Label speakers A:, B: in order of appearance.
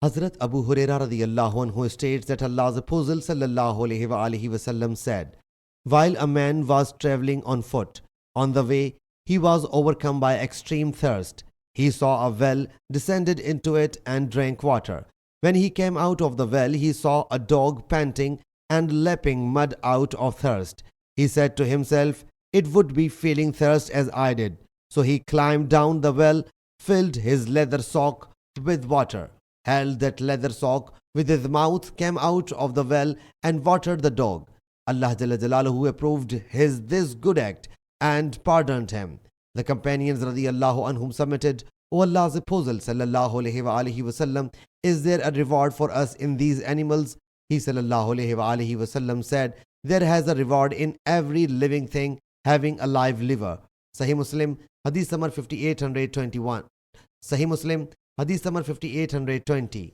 A: Hazrat Abu Huraira radiyallahu anhu states that Allah's Apostle sallallahu alaihi wasallam said, while a man was traveling on foot, on the way he was overcome by extreme thirst. He saw a well, descended into it and drank water. When he came out of the well, he saw a dog panting and lapping mud out of thirst. He said to himself, it would be feeling thirst as I did. So he climbed down the well, filled his leather sock with water, held that leather sock with his mouth, came out of the well and watered the dog. Allah Jalla Jalaluhu approved this good act and pardoned him. The companions radiyallahu anhum submitted, O Allah's Apostle sallallahu alaihi wasallam, is there a reward for us in these animals? He sallallahu alaihi wasallam said, there has a reward in every living thing having a live liver. Sahih Muslim Hadith number 5821. Sahih Muslim Hadith number 5820.